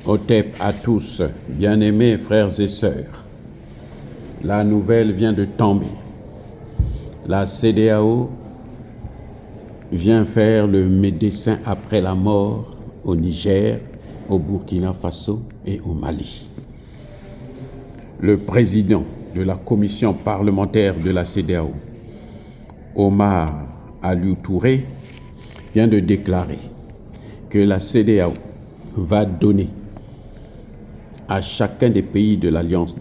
Otep à tous, bien-aimés frères et sœurs. La nouvelle vient de tomber. La CEDEAO vient faire le médecin après la mort au Niger, au Burkina Faso et au Mali. Le président de la commission parlementaire de la CEDEAO, Omar Aliou Touré, vient de déclarer que la CEDEAO va donner à chacun des pays de l'Alliance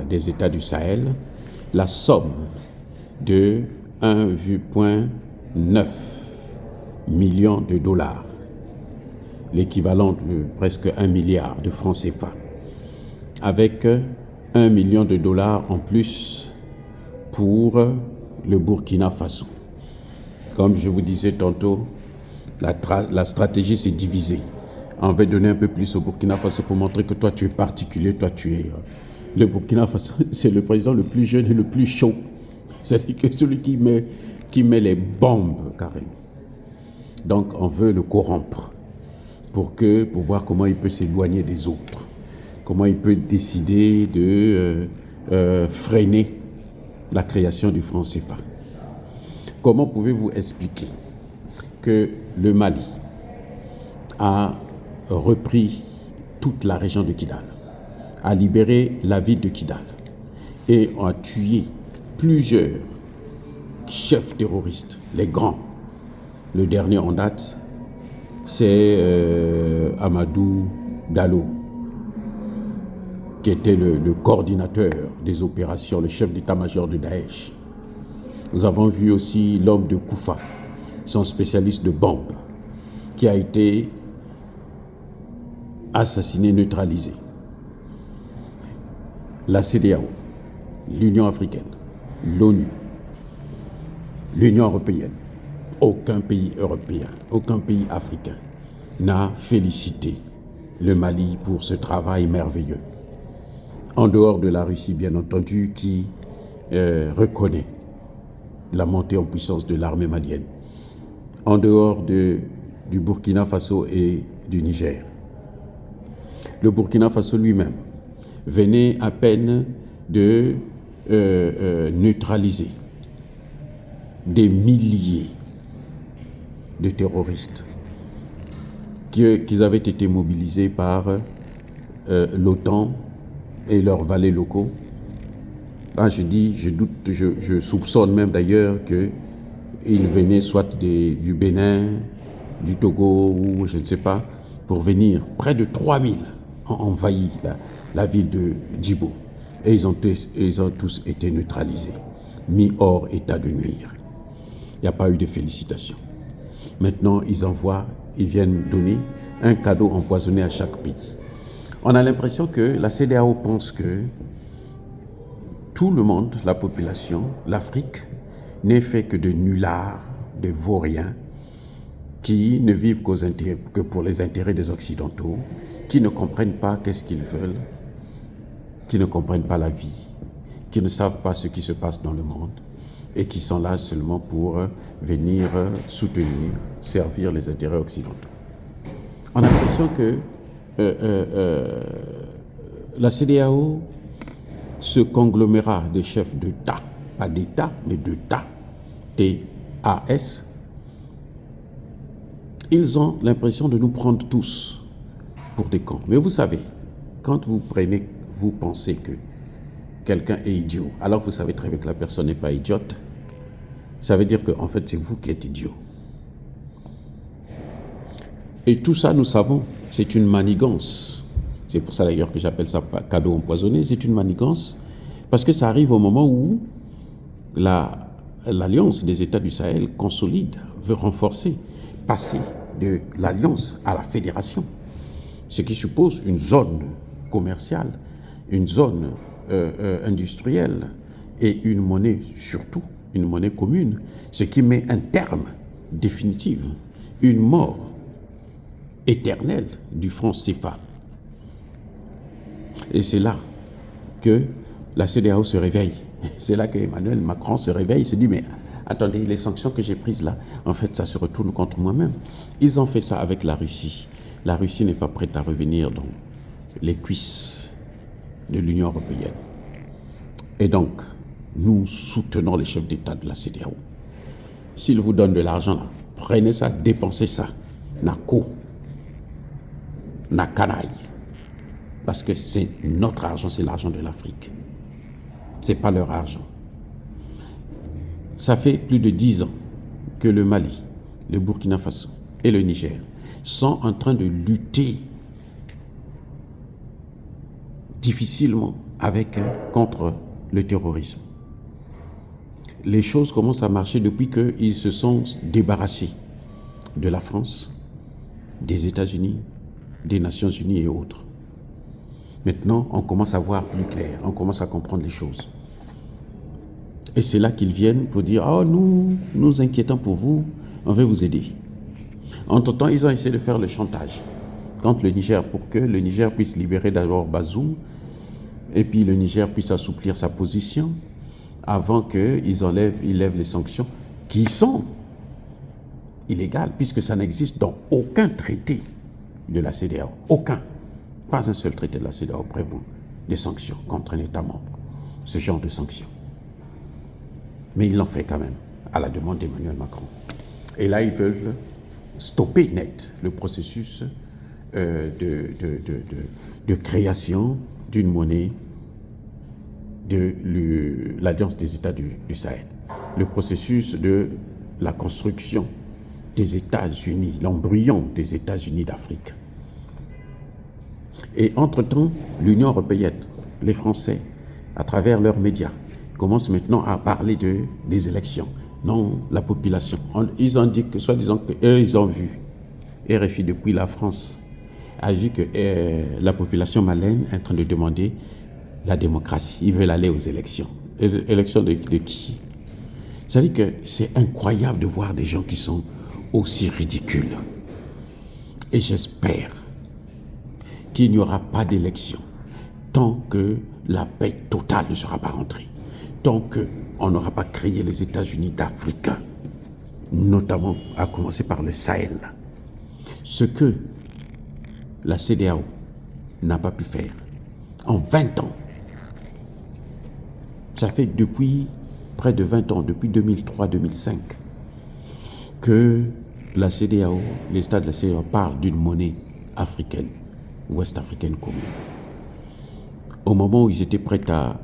des États du Sahel la somme de 1,9 million de dollars, l'équivalent de presque 1 milliard de francs CFA, avec 1 million de dollars en plus pour le Burkina Faso. Comme je vous disais tantôt, la stratégie s'est divisée. On veut donner un peu plus au Burkina Faso pour montrer que toi tu es particulier, toi tu es... Le Burkina Faso, c'est le président le plus jeune et le plus chaud. C'est-à-dire que celui qui met les bombes carrément. Donc on veut le corrompre pour voir comment il peut s'éloigner des autres. Comment il peut décider de freiner la création du franc CFA. Comment pouvez-vous expliquer que le Mali a repris toute la région de Kidal, a libéré la ville de Kidal et a tué plusieurs chefs terroristes, les grands. Le dernier en date, c'est Amadou Dalo, qui était le coordinateur des opérations, le chef d'état-major de Daesh. Nous avons vu aussi l'homme de Koufa, son spécialiste de bombes, qui a été assassiné, neutralisé. La CEDEAO, l'Union africaine, l'ONU, l'Union européenne, aucun pays européen, aucun pays africain n'a félicité le Mali pour ce travail merveilleux. En dehors de la Russie, bien entendu, qui reconnaît la montée en puissance de l'armée malienne. En dehors du Burkina Faso et du Niger. Le Burkina Faso lui-même venait à peine de neutraliser des milliers de terroristes qui avaient été mobilisés par l'OTAN et leurs valets locaux. Quand je dis, je doute, je soupçonne même d'ailleurs qu'ils venaient soit du Bénin, du Togo ou je ne sais pas, pour venir. Près de 3000 ont envahi la ville de Djibo. Et ils ont tous été neutralisés, mis hors état de nuire. Il n'y a pas eu de félicitations. Maintenant, ils viennent donner un cadeau empoisonné à chaque pays. On a l'impression que la CEDEAO pense que tout le monde, la population, l'Afrique, n'est fait que de nullards, de vauriens, qui ne vivent que pour les intérêts des Occidentaux, qui ne comprennent pas qu'est-ce qu'ils veulent, qui ne comprennent pas la vie, qui ne savent pas ce qui se passe dans le monde et qui sont là seulement pour venir soutenir, servir les intérêts occidentaux. On a l'impression que la CEDEAO, ce conglomérat de chefs d'État, pas d'État, mais d'État, TAS, ils ont l'impression de nous prendre tous pour des cons. Mais vous savez, quand vous pensez que quelqu'un est idiot, alors vous savez très bien que la personne n'est pas idiote, ça veut dire qu'en fait, c'est vous qui êtes idiot. Et tout ça, nous savons, c'est une manigance. C'est pour ça d'ailleurs que j'appelle ça cadeau empoisonné. C'est une manigance parce que ça arrive au moment où l'Alliance des États du Sahel consolide, veut renforcer, passer de l'Alliance à la Fédération. Ce qui suppose une zone commerciale, une zone industrielle et une monnaie, surtout une monnaie commune. Ce qui met un terme définitif, une mort éternelle du franc CFA. Et c'est là que la CEDEAO se réveille. C'est là qu'Emmanuel Macron se réveille, il se dit, mais attendez, les sanctions que j'ai prises là, en fait, ça se retourne contre moi-même. Ils ont fait ça avec la Russie. La Russie n'est pas prête à revenir les cuisses de l'Union européenne. Et donc, nous soutenons les chefs d'État de la CEDEAO. S'ils vous donnent de l'argent, prenez ça, dépensez ça. Nako, Nakanaï. Parce que c'est notre argent, c'est l'argent de l'Afrique. Ce n'est pas leur argent. Ça fait plus de 10 ans que le Mali, le Burkina Faso et le Niger sont en train de lutter difficilement contre le terrorisme. Les choses commencent à marcher depuis qu'ils se sont débarrassés de la France, des États-Unis, des Nations Unies et autres. Maintenant, on commence à voir plus clair, on commence à comprendre les choses. Et c'est là qu'ils viennent pour dire « Oh, nous inquiétons pour vous, on veut vous aider. » Entre-temps, ils ont essayé de faire le chantage contre le Niger pour que le Niger puisse libérer d'abord Bazoum et puis le Niger puisse assouplir sa position avant qu'ils lèvent les sanctions qui sont illégales puisque ça n'existe dans aucun traité de la CEDEAO. Aucun. Pas un seul traité de la CEDEAO prévoit des sanctions contre un État membre. Ce genre de sanctions. Mais ils l'ont fait quand même, à la demande d'Emmanuel Macron. Et là, ils veulent stopper net le processus de création d'une monnaie de l'Alliance des États du Sahel. Le processus de la construction des États-Unis, l'embryon des États-Unis d'Afrique. Et entre-temps, l'Union européenne, les Français, à travers leurs médias, commencent maintenant à parler des élections. Non, la population. Ils ont dit que, soi-disant qu'eux, ils ont vu. RFI, depuis la France, a vu que la population malienne est en train de demander la démocratie. Ils veulent aller aux élections. Élections de qui? C'est-à-dire que c'est incroyable de voir des gens qui sont aussi ridicules. Et j'espère qu'il n'y aura pas d'élection tant que la paix totale ne sera pas rentrée. Tant qu'on n'aura pas créé les États-Unis d'Afrique, notamment à commencer par le Sahel. Ce que la CEDEAO n'a pas pu faire en 20 ans. Ça fait depuis près de 20 ans, depuis 2003-2005, que la CEDEAO, les États de la CEDEAO parlent d'une monnaie africaine, ouest-africaine commune. Au moment où ils étaient prêts à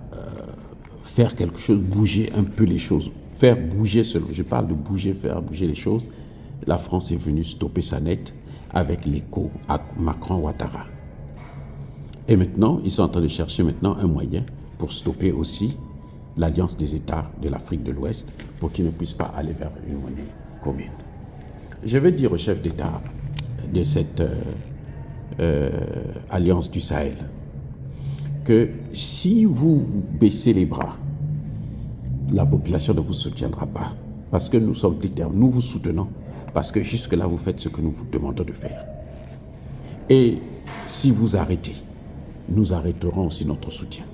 faire quelque chose, bouger un peu les choses, faire bouger, je parle de bouger, faire bouger les choses, la France est venue stopper ça net avec l'écho à Macron-Ouattara. Et maintenant, ils sont en train de chercher maintenant un moyen pour stopper aussi l'Alliance des États de l'Afrique de l'Ouest pour qu'ils ne puissent pas aller vers une monnaie commune. Je vais dire au chef d'État de cette Alliance du Sahel que si vous baissez les bras, la population ne vous soutiendra pas. Parce que nous sommes militaires, nous vous soutenons, parce que jusque-là, vous faites ce que nous vous demandons de faire. Et si vous arrêtez, nous arrêterons aussi notre soutien.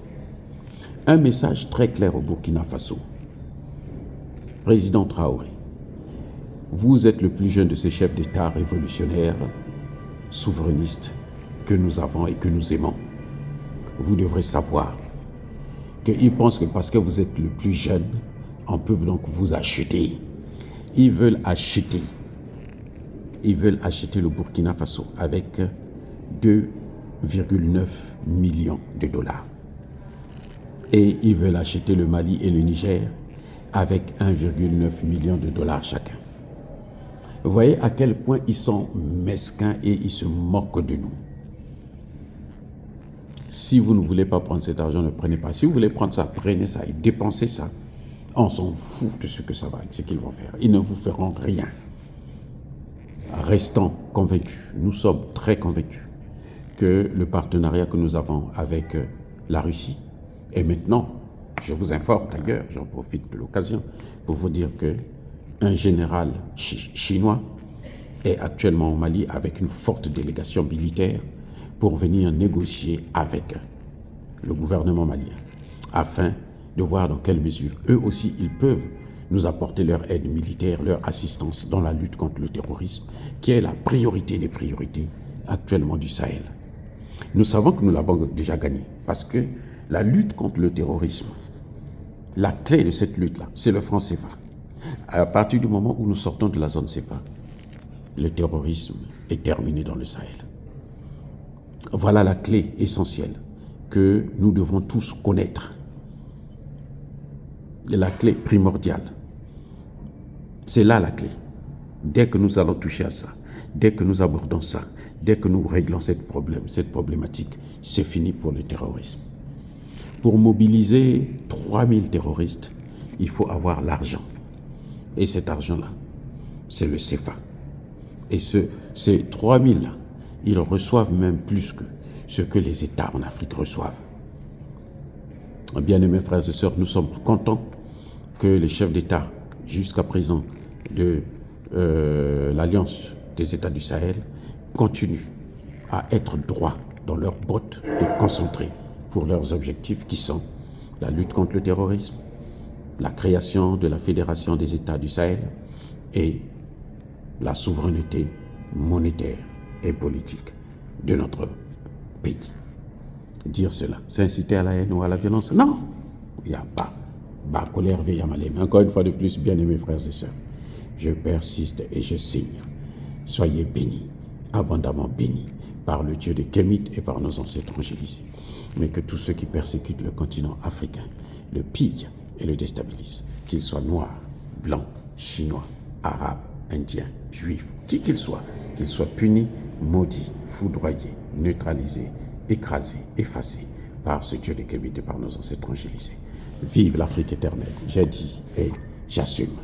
Un message très clair au Burkina Faso. Président Traoré, vous êtes le plus jeune de ces chefs d'État révolutionnaires, souverainistes que nous avons et que nous aimons. Vous devrez savoir qu'ils pensent que parce que vous êtes le plus jeune, on peut donc vous acheter. Ils veulent acheter le Burkina Faso avec 2,9 millions de dollars. Et ils veulent acheter le Mali et le Niger avec 1,9 million de dollars chacun. Vous voyez à quel point ils sont mesquins et ils se moquent de nous. Si vous ne voulez pas prendre cet argent, ne prenez pas. Si vous voulez prendre ça, prenez ça et dépensez ça. On s'en fout de ce que ça va, ce qu'ils vont faire. Ils ne vous feront rien. Restons convaincus, nous sommes très convaincus que le partenariat que nous avons avec la Russie, et maintenant, je vous informe d'ailleurs, j'en profite de l'occasion pour vous dire qu'un général chinois est actuellement au Mali avec une forte délégation militaire pour venir négocier avec le gouvernement malien afin de voir dans quelle mesure eux aussi ils peuvent nous apporter leur aide militaire, leur assistance dans la lutte contre le terrorisme, qui est la priorité des priorités actuellement du Sahel. Nous savons que nous l'avons déjà gagné parce que la lutte contre le terrorisme, la clé de cette lutte-là, c'est le franc CFA. À partir du moment où nous sortons de la zone CFA, le terrorisme est terminé dans le Sahel. Voilà la clé essentielle que nous devons tous connaître. La clé primordiale. C'est là la clé. Dès que nous allons toucher à ça, dès que nous abordons ça, dès que nous réglons cette problématique, c'est fini pour le terrorisme. Pour mobiliser 3000 terroristes, il faut avoir l'argent. Et cet argent-là, c'est le CFA. Et ces 3000-là, ils reçoivent même plus que ce que les États en Afrique reçoivent. Bien-aimés frères et sœurs, nous sommes contents que les chefs d'État, jusqu'à présent, de l'Alliance des États du Sahel, continuent à être droits dans leurs bottes et concentrés pour leurs objectifs qui sont la lutte contre le terrorisme, la création de la Fédération des États du Sahel et la souveraineté monétaire et politique de notre pays. Dire cela, c'est inciter à la haine ou à la violence? Non, il n'y a pas. Colère, mais encore une fois de plus, bien-aimés frères et sœurs, je persiste et je signe. Soyez bénis, abondamment bénis par le Dieu de Kémit et par nos ancêtres angélisés. Mais que tous ceux qui persécutent le continent africain le pillent et le déstabilisent, qu'ils soient noirs, blancs, chinois, arabes, indiens, juifs, qui qu'ils soient punis, maudits, foudroyés, neutralisés, écrasés, effacés par ce Dieu de Kémit et par nos ancêtres angélisés. Vive l'Afrique éternelle, j'ai dit et j'assume.